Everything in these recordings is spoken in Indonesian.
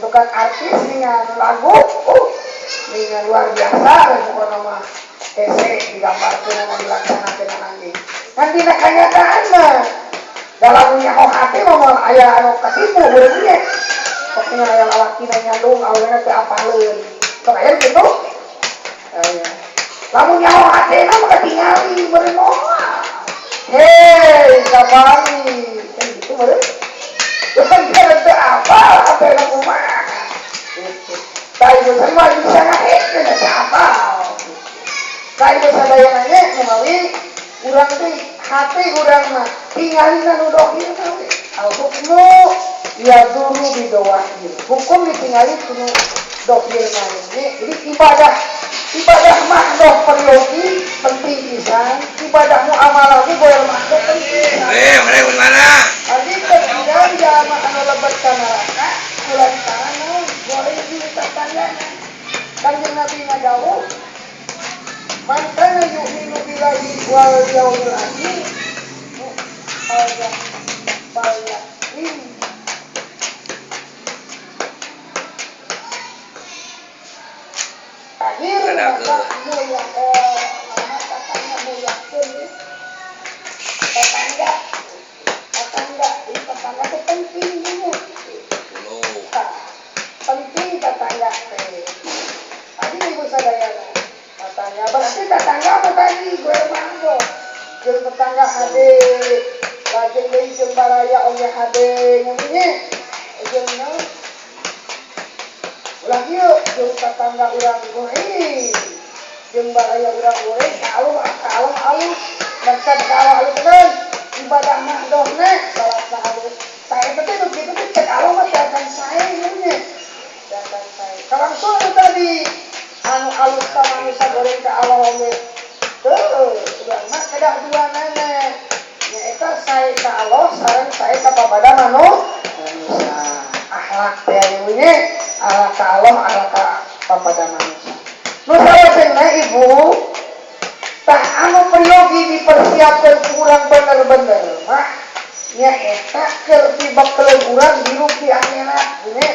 tukang artis dengan lagu dengan luar biasa pokoknya mah digambarkan mau dilaksanakan nanti nak kenyataan mah dalam nyaho hati mah aya anu katipu beureunya pokoknya aya lalaki nyandung awalnya teh apaleun sok aya gitu lamun nyaho hati mah ketingali beureun moal hei kabali kan gitu beureun bukan teu apa yang kumaha tadi saya mah bisa ngahekeun siapa tadi sadaya nanya ngemawi urang teh hati urang mah tingali nu dohir we al-hukmu ya dulu bidawahir hukum ditinggali kudu dohir nanya jadi ibadah mah doh periogi penting pisan ibadah muamalah ge boleh masuk penting mereka mana abi ketinggal jamaah anu lebat ka neraka ulah sarana boleh ditatangana kanjeng Nabi ngadawuh man kana yu'minu billahi wal yaumil akhir berarti tetangga apa tadi gue manggo jeung tetangga hade lajeng deui jeung baraya oge hade ngomongnya jeung naon ulah ieu jeung tetangga urang goreng jeung baraya urang goreng kalung alus dan kalau alus teh ibadah mah dohna salah alus saya teh nu kitu teh cek alus mah datang saya ngomongnya datang saya kalangsul tadi anu alus ka manusia goreng ka Allah we udah mah kada dua nana nyaeta sae ka Allah sareng sae ka babada manusia akhlak teh nya akhlak ka Allah akhlak ka babada manusia nu salajengna ibu tah anu peryogi dipersiapkeun kurang bener-bener mah nyaeta keur tibakkeun urang hirup di akhirat nya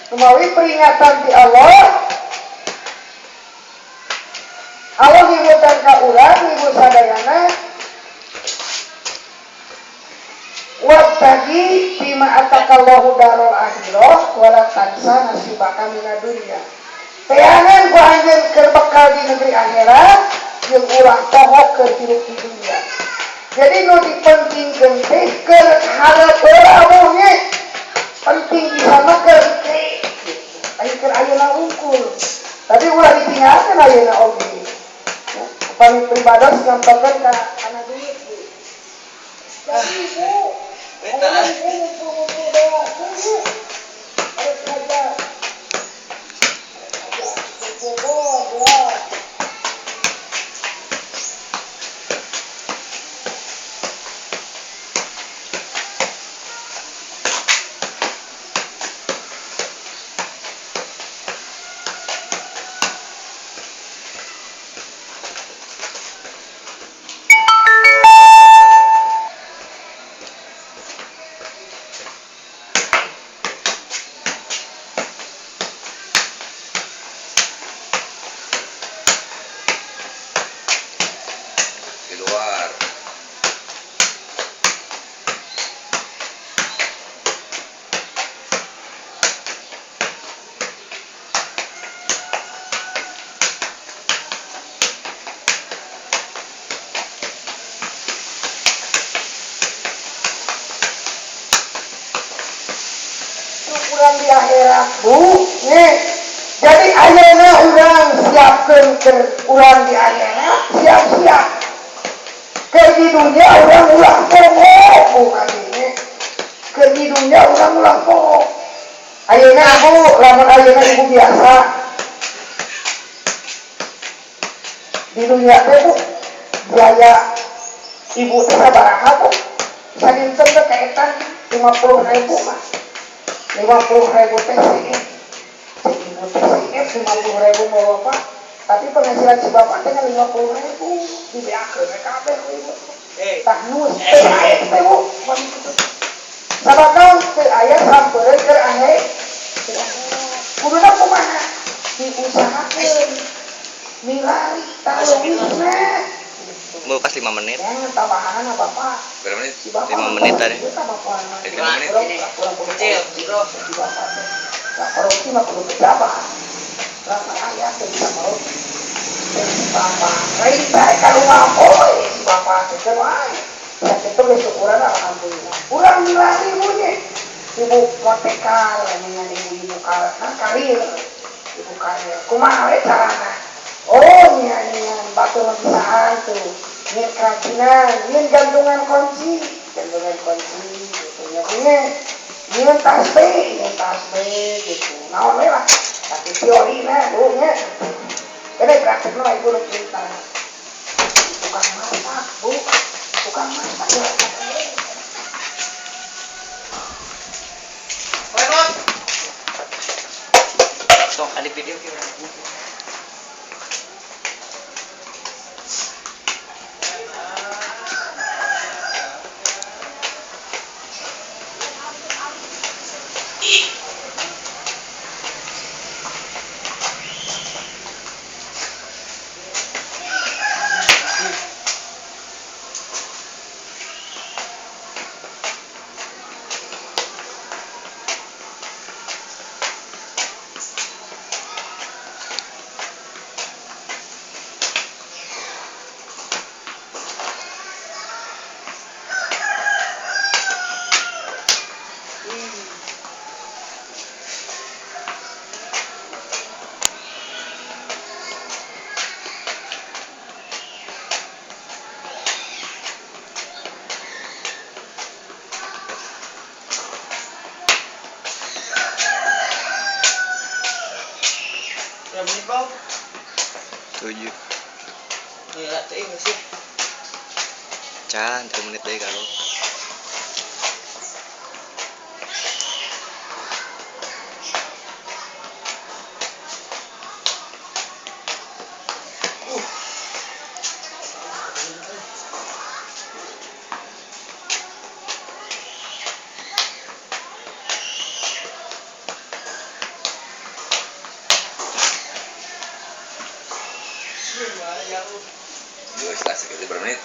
kumawi peringatan ti Allah ngibutan ka urang ibu sadayana wabtagi bima atakallahu darul akhirah wala tansa nasibaka minad dunya teangan ku anjeun keur bekal di negeri akhirat jeung ulah pohok keur hirup di dunia jadi nu dipentingkeun teh keur hareup heula ge penting bisa mah keur keur ayeuna unggul tapi ulah ditinggalkeun ayeuna oge paling pribados nyampakan ke anak duit jadi bu orang ngumpul doa bu harus belajar doa urang di akhirat bu jadi ayeuna urang siapkeun keur urang di akhirat siap-siap keur di dunia urang ulah poho bu katanya keur di dunia urang ulah poho ayeuna bu lamun ayeuna ibu biasa di dunia teh bu biaya ibu teh sabaraha bu sadinten teh kaetan 50.000 mah 50.000 teh sih, ibu teh sih 50.000 mau bapak, tapi penghasilan si bapak teh 50.000 dibeakeun kabeh ibu. Tah nus teh aya teh bu, sabaraha teh aya sampeureuh keur ahe. mana bapak? Berapa menit? Si bapak 5 menit tadi. Kita bapak. 5 menit. Kurang kecil, bro. Si bapak. Nah, korupsi mah kudu pejabat. Berapa rakyat yang bisa korupsi? Si bapak. Lain baik kalau ngapoi si bapak. Itu lain. Ya itu bersyukuran alhamdulillah. Kurang nilai ibunya. Ibu motekal, dengan ibu-ibu karir. Ibu karir. Kumaha we carana? Oh, nyanyian batu bisaan tuh. Nyin kerajinan, nyin gantungan kunci gitu ya. Nyin tasbih gitu. Naon we lah. Tapi teori na bunya. Kene praktek mah ibu nu cinta. Tukang masak, Bu. Tukang masak ya. Sok ada video kira. Berapa menit bang? 7. Gila, ini sih. Can 3 menit deh kalau. Dua setelah sekitar berapa menit?